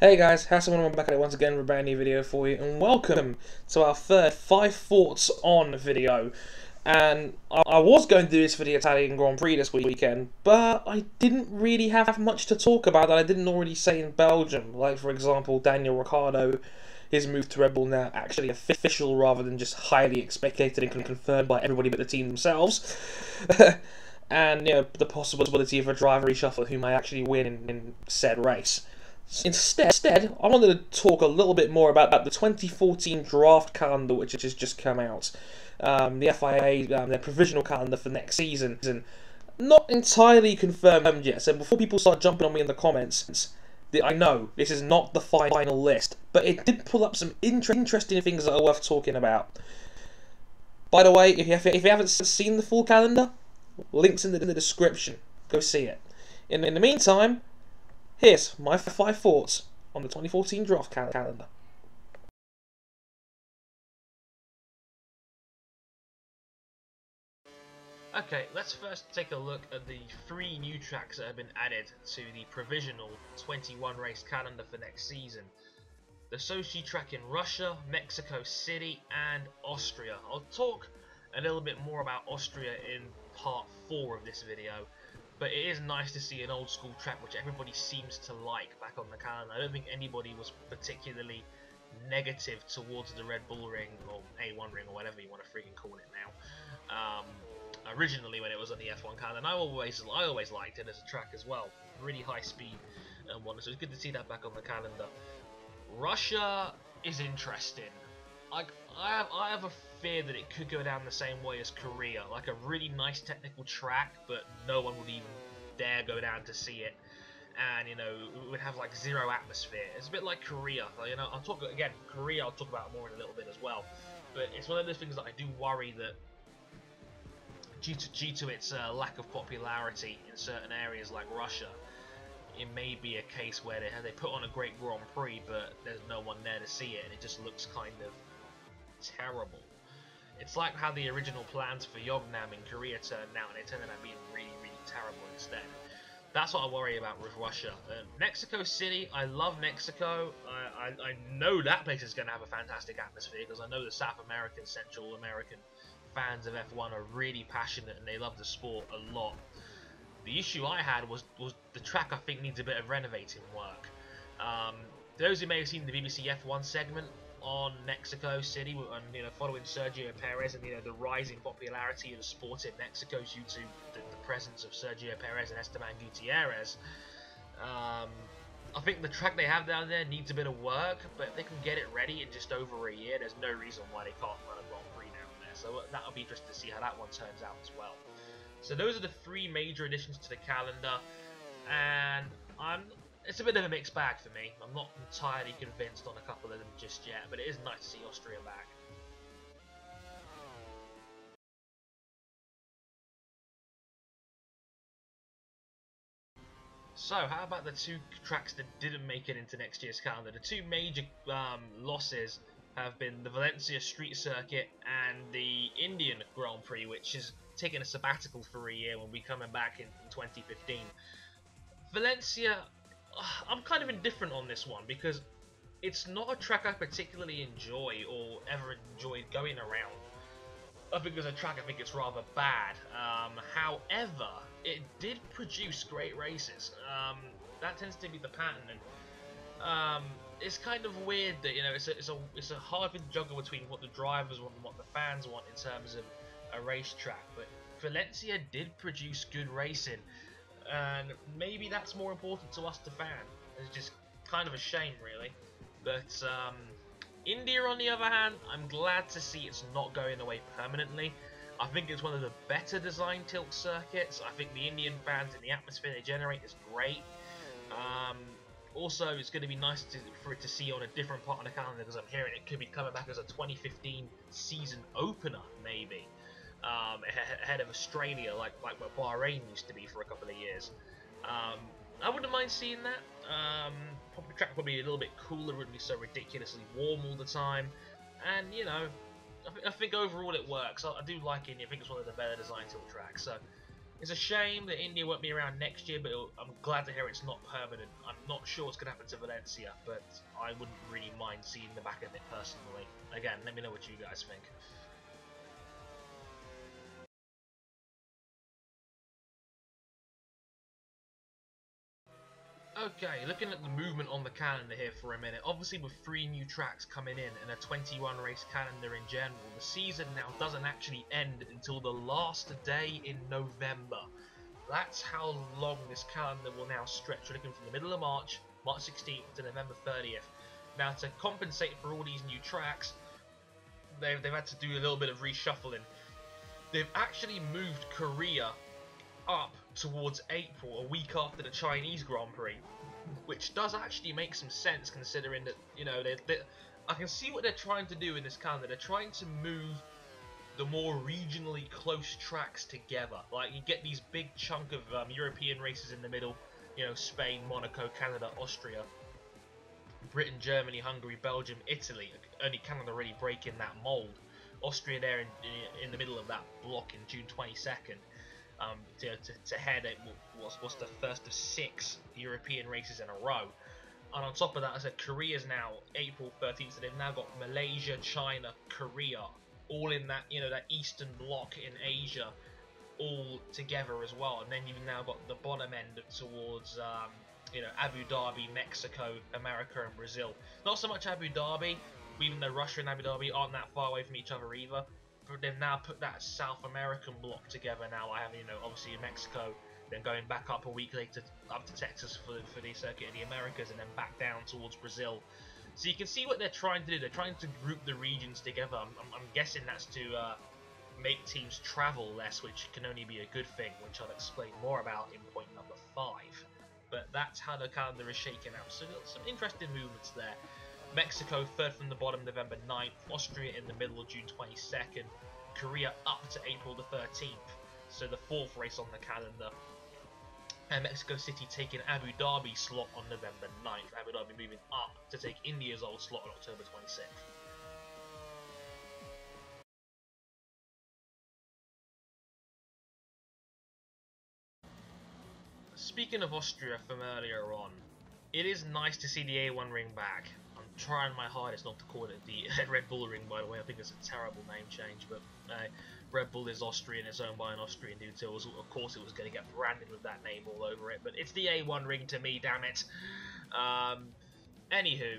Hey guys, how's everyone? I'm back at it once again with a brand new video for you, and welcome to our third 5 thoughts on video. And I was going to do this for the Italian Grand Prix this weekend, but I didn't really have much to talk about that I didn't already say in Belgium. Like, for example, Daniel Riccardo, his move to Red Bull now actually official rather than just highly expected and confirmed by everybody but the team themselves. And, you know, the possibility of a driver reshuffle who might actually win in said race. Instead, I wanted to talk a little bit more about the 2014 draft calendar, which has just come out. The FIA, their provisional calendar for next season, not entirely confirmed yet. So before people start jumping on me in the comments, I know this is not the final list, but it did pull up some interesting things that are worth talking about. By the way, if you haven't seen the full calendar, links in the description. Go see it. In the meantime, here's my 5 thoughts on the 2014 draft calendar. Okay, let's first take a look at the 3 new tracks that have been added to the provisional 21 race calendar for next season. The Sochi track in Russia, Mexico City and Austria. I'll talk a little bit more about Austria in part 4 of this video, but it is nice to see an old school track which everybody seems to like back on the calendar. I don't think anybody was particularly negative towards the Red Bull Ring, or A1 Ring, or whatever you want to freaking call it now. Originally when it was on the F1 calendar, and I always liked it as a track as well. Really high speed and whatnot, so it's good to see that back on the calendar. Russia is interesting. I have a fear that it could go down the same way as Korea, like a really nice technical track, but no one would even dare go down to see it, and you know, it would have like zero atmosphere. It's a bit like Korea. You know, I'll talk again. Korea, I'll talk about more in a little bit as well, but it's one of those things that I do worry that due to its lack of popularity in certain areas like Russia, it may be a case where they put on a great Grand Prix, but there's no one there to see it, and it just looks kind of terrible. It's like how the original plans for Yeongnam in Korea turned out, and it turned out being really, really terrible instead. That's what I worry about with Russia. Mexico City, I love Mexico. I know that place is going to have a fantastic atmosphere, because I know the South American, Central American fans of F1 are really passionate and they love the sport a lot. The issue I had was the track. I think needs a bit of renovating work. Those who may have seen the BBC F1 segment on Mexico City, and you know, following Sergio Perez and the rising popularity of the sport in Mexico due to the presence of Sergio Perez and Esteban Gutierrez, I think the track they have down there needs a bit of work, but if they can get it ready in just over a year, there's no reason why they can't run a Grand Prix down there. So that'll be interesting to see how that one turns out as well. So those are the 3 major additions to the calendar, and it's a bit of a mixed bag for me. I'm not entirely convinced on a couple of them just yet, but it is nice to see Austria back. So how about the 2 tracks that didn't make it into next year's calendar? The 2 major losses have been the Valencia Street Circuit and the Indian Grand Prix, which is taking a sabbatical for a year when we're coming back in 2015. Valencia, I'm kind of indifferent on this one because it's not a track I particularly enjoy or ever enjoyed going around. I think as a track, I think it's rather bad. However, it did produce great races. That tends to be the pattern, and it's kind of weird that, you know, it's a hard thing to juggle between what the drivers want and what the fans want in terms of a racetrack. But Valencia did produce good racing, and maybe that's more important to us, the fan. It's just kind of a shame, really. But India, on the other hand, I'm glad to see it's not going away permanently. I think it's one of the better designed tilt circuits. I think the Indian fans and the atmosphere they generate is great. Also, it's going to be nice for it to see on a different part of the calendar, because I'm hearing it could be coming back as a 2015 season opener, maybe. Ahead of Australia, like what Bahrain used to be for a couple of years. I wouldn't mind seeing that. The track probably a little bit cooler, wouldn't be so ridiculously warm all the time, and you know, I think overall it works. I do like it. I think it's one of the better designed tilt tracks. So It's a shame that India won't be around next year, but I'm glad to hear it's not permanent. I'm not sure what's going to happen to Valencia, but I wouldn't really mind seeing the back of it personally. Again, let me know what you guys think. Okay, looking at the movement on the calendar here for a minute. Obviously with 3 new tracks coming in and a 21 race calendar in general, the season now doesn't actually end until the last day in November. That's how long this calendar will now stretch. We're looking from the middle of March, March 16th to November 30th. Now to compensate for all these new tracks, they've had to do a little bit of reshuffling. They've actually moved Korea up towards April, a week after the Chinese Grand Prix, which does actually make some sense considering that, you know, I can see what they're trying to do in this calendar. They're trying to move the more regionally close tracks together. Like, you get these big chunk of European races in the middle, you know, Spain, Monaco, Canada, Austria, Britain, Germany, Hungary, Belgium, Italy. Only Canada really breaking that mold. Austria there in the middle of that block in June 22nd. To head it was the first of 6 European races in a row. And on top of that, I said Korea's now April 13th, so they've now got Malaysia, China, Korea, all in that, you know, that eastern block in Asia, all together as well. And then you've now got the bottom end towards, you know, Abu Dhabi, Mexico, America, and Brazil. Not so much Abu Dhabi, even though Russia and Abu Dhabi aren't that far away from each other either. But they've now put that South American block together now. I have, you know, obviously in Mexico, then going back up a week later up to Texas for the circuit in the Americas, and then back down towards Brazil. So you can see what they're trying to do. They're trying to group the regions together. I'm guessing that's to make teams travel less, which can only be a good thing, which I'll explain more about in point number 5. But that's how the calendar is shaken out. So some interesting movements there. Mexico, 3rd from the bottom, November 9th. Austria in the middle, June 22nd. Korea up to April the 13th. So the 4th race on the calendar. And Mexico City taking Abu Dhabi slot on November 9th. Abu Dhabi moving up to take India's old slot on October 26th. Speaking of Austria from earlier on, it is nice to see the A1 ring back. I'm trying my hardest not to call it the Red Bull ring, by the way. I think it's a terrible name change, but Red Bull is Austrian, it's owned by an Austrian dude, so of course it was going to get branded with that name all over it, but it's the A1 ring to me, damn it. Anywho,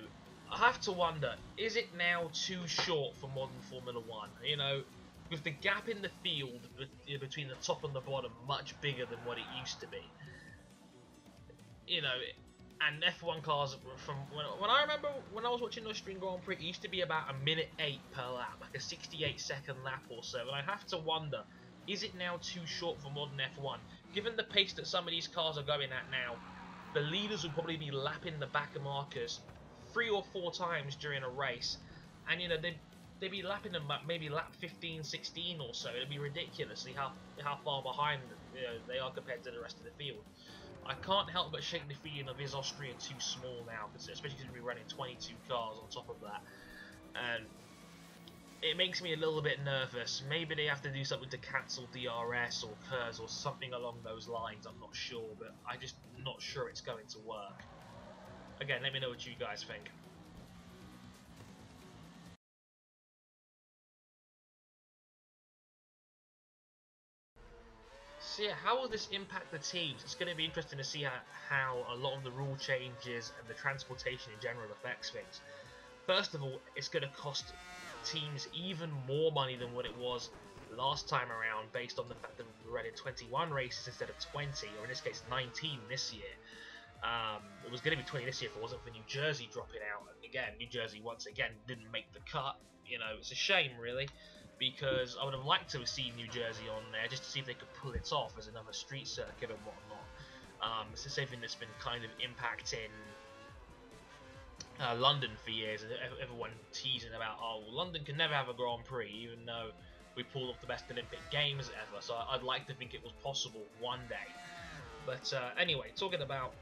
I have to wonder, is it now too short for modern Formula 1? You know, with the gap in the field between the top and the bottom much bigger than what it used to be. You know, and F1 cars, from when I remember when I was watching the Austrian Grand Prix, it used to be about a minute 8 per lap, like a 68-second lap or so. And I have to wonder, is it now too short for modern F1? Given the pace that some of these cars are going at now, the leaders will probably be lapping the back of markers 3 or 4 times during a race, and you know they'd be lapping them maybe lap 15, 16 or so. It'd be ridiculously how far behind, you know, they are compared to the rest of the field. I can't help but shake the feeling of, is Austria too small now, especially because we're running 22 cars on top of that, and it makes me a little bit nervous. Maybe they have to do something to cancel DRS or KERS or something along those lines, I'm not sure, but I'm just not sure it's going to work. Again, let me know what you guys think. So yeah, how will this impact the teams? It's going to be interesting to see how a lot of the rule changes and the transportation in general affects things. First of all, it's going to cost teams even more money than what it was last time around, based on the fact that we ran in 21 races instead of 20, or in this case 19 this year. It was going to be 20 this year if it wasn't for New Jersey dropping out. And again, New Jersey once again didn't make the cut. You know, it's a shame really, because I would have liked to have seen New Jersey on there just to see if they could pull it off as another street circuit and whatnot. It's the same thing that's been kind of impacting London for years, and everyone teasing about, oh, London can never have a Grand Prix, even though we pulled off the best Olympic Games ever. So I'd like to think it was possible one day. But anyway, talking about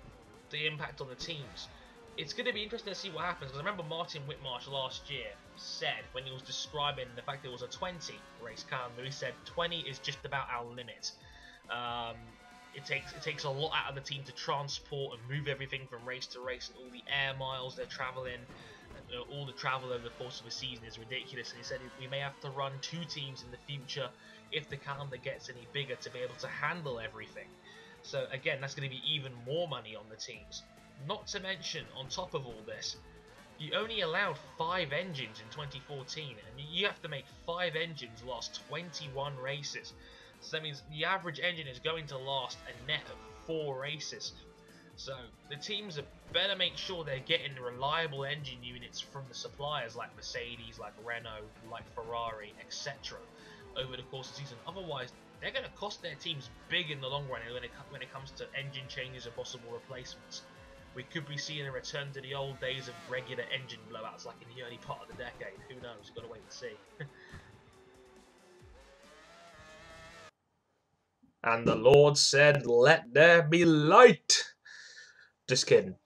the impact on the teams, it's going to be interesting to see what happens, because I remember Martin Whitmarsh last year said, when he was describing the fact that it was a 20 race calendar, he said 20 is just about our limit. It takes a lot out of the team to transport and move everything from race to race, and all the air miles they're traveling, all the travel over the course of a season is ridiculous. And he said we may have to run 2 teams in the future if the calendar gets any bigger to be able to handle everything. So again, that's going to be even more money on the teams. Not to mention, on top of all this, you only allowed 5 engines in 2014, and you have to make 5 engines last 21 races. So that means the average engine is going to last a net of 4 races. So the teams better make sure they're getting reliable engine units from the suppliers like Mercedes, like Renault, like Ferrari, etc. over the course of the season. Otherwise, they're going to cost their teams big in the long run when it comes to engine changes and possible replacements. We could be seeing a return to the old days of regular engine blowouts like in the early part of the decade. Who knows? Got to wait and see. And the Lord said, "Let there be light." Just kidding.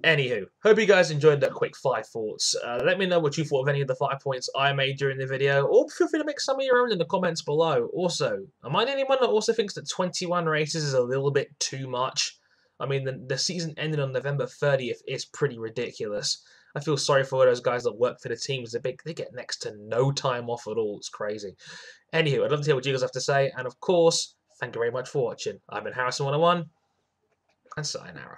Anywho, hope you guys enjoyed that quick 5 thoughts. Let me know what you thought of any of the 5 points I made during the video, or feel free to make some of your own in the comments below. Also, am I the only one that also thinks that 21 races is a little bit too much? I mean, the season ended on November 30th is pretty ridiculous. I feel sorry for those guys that work for the teams. They get next to no time off at all. It's crazy. Anywho, I'd love to hear what you guys have to say. And of course, thank you very much for watching. I've been Harrison101, and sayonara.